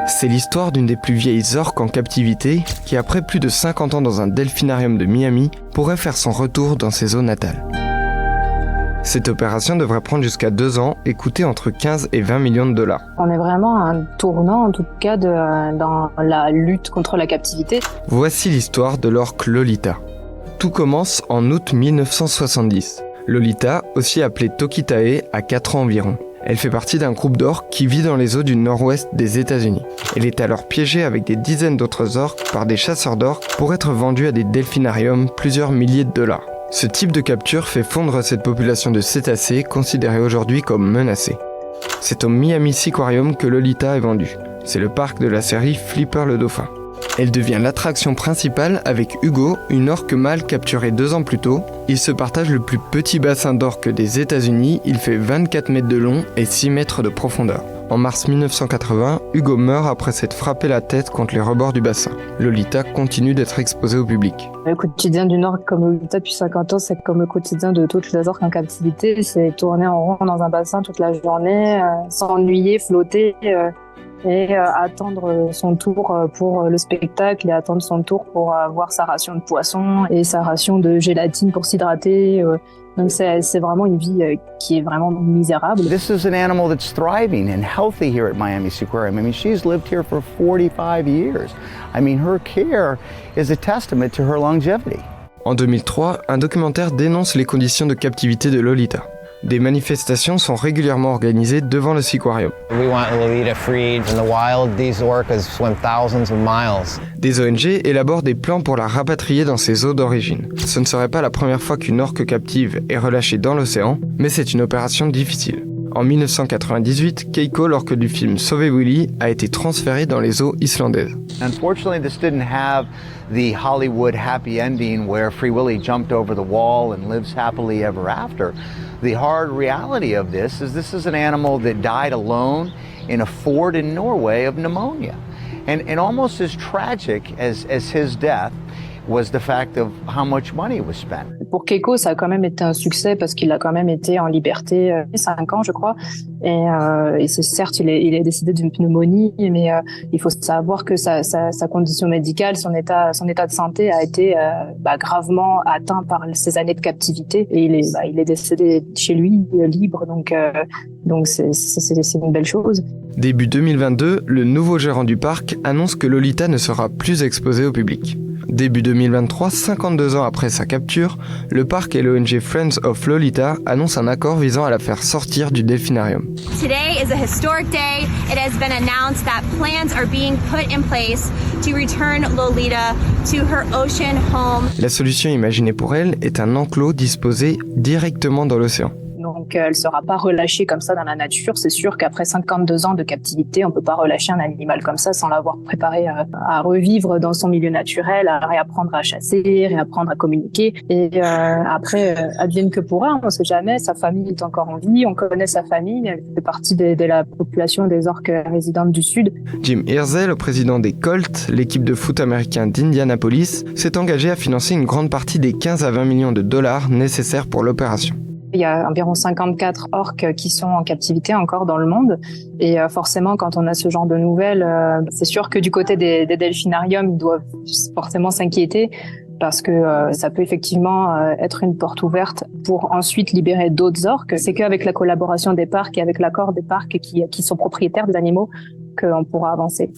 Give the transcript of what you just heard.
C'est l'histoire d'une des plus vieilles orques en captivité qui, après plus de 50 ans dans un delphinarium de Miami, pourrait faire son retour dans ses eaux natales. Cette opération devrait prendre jusqu'à 2 ans et coûter entre 15 et 20 millions de dollars. On est vraiment à un tournant, en tout cas, dans la lutte contre la captivité. Voici l'histoire de l'orque Lolita. Tout commence en août 1970. Lolita, aussi appelée Tokitae, a 4 ans environ. Elle fait partie d'un groupe d'orques qui vit dans les eaux du nord-ouest des États-Unis. Elle est alors piégée avec des dizaines d'autres orques par des chasseurs d'orques pour être vendue à des delphinariums plusieurs milliers de dollars. Ce type de capture fait fondre cette population de cétacés considérée aujourd'hui comme menacée. C'est au Miami Seaquarium que Lolita est vendue. C'est le parc de la série Flipper le dauphin. Elle devient l'attraction principale avec Hugo, une orque mâle capturée 2 ans plus tôt. Ils se partagent le plus petit bassin d'orques des États-Unis, il fait 24 mètres de long et 6 mètres de profondeur. En mars 1980, Hugo meurt après s'être frappé la tête contre les rebords du bassin. Lolita continue d'être exposée au public. Le quotidien d'une orque comme Lolita depuis 50 ans, c'est comme le quotidien de toutes les orques en captivité. C'est tourner en rond dans un bassin toute la journée, s'ennuyer, flotter et attendre son tour pour le spectacle et attendre son tour pour avoir sa ration de poisson et sa ration de gélatine pour s'hydrater. Donc c'est vraiment une vie qui est vraiment misérable. This is an animal that's thriving and healthy here at Miami Seaquarium. I mean, she's lived here for 45 years. I mean, her care is a testament to her longevity. En 2003, un documentaire dénonce les conditions de captivité de Lolita. Des manifestations sont régulièrement organisées devant le Seaquarium. We want Lolita freed in the wild. These orcas swim thousands of miles. Des ONG élaborent des plans pour la rapatrier dans ses eaux d'origine. Ce ne serait pas la première fois qu'une orque captive est relâchée dans l'océan, mais c'est une opération difficile. En 1998, Keiko, l'orque du film Sauver Willy, a été transférée dans les eaux islandaises. Unfortunately, this didn't have the Hollywood happy ending where Free Willy jumped over the wall and lives happily ever after. The hard reality of this is an animal that died alone in a fort in Norway of pneumonia. And almost as tragic as his death was the fact of how much money was spent. Pour Keiko, ça a quand même été un succès parce qu'il a quand même été en liberté 5 ans, je crois. Et c'est certes, il est décédé d'une pneumonie, mais il faut savoir que sa condition médicale, son état de santé a été gravement atteint par ces années de captivité. Et il est décédé chez lui, libre, donc c'est une belle chose. Début 2022, le nouveau gérant du parc annonce que Lolita ne sera plus exposée au public. Début 2023, 52 ans après sa capture, le parc et l'ONG Friends of Lolita annoncent un accord visant à la faire sortir du delphinarium. Today is a historic day. It has been announced that plans are being put in place to return Lolita to her ocean home. La solution imaginée pour elle est un enclos disposé directement dans l'océan. Donc, elle ne sera pas relâchée comme ça dans la nature. C'est sûr qu'après 52 ans de captivité, on ne peut pas relâcher un animal comme ça sans l'avoir préparé à revivre dans son milieu naturel, à réapprendre à chasser, réapprendre à communiquer. Et après, advienne que pourra, on ne sait jamais. Sa famille est encore en vie, on connaît sa famille. Elle fait partie de la population des orques résidentes du Sud. Jim Irsay, le président des Colts, l'équipe de foot américain d'Indianapolis, s'est engagé à financer une grande partie des 15 à 20 millions de dollars nécessaires pour l'opération. Il y a environ 54 orques qui sont en captivité encore dans le monde. Et forcément, quand on a ce genre de nouvelles, c'est sûr que du côté des delphinariums, ils doivent forcément s'inquiéter parce que ça peut effectivement être une porte ouverte pour ensuite libérer d'autres orques. C'est qu'avec la collaboration des parcs et avec l'accord des parcs qui sont propriétaires des animaux qu'on pourra avancer.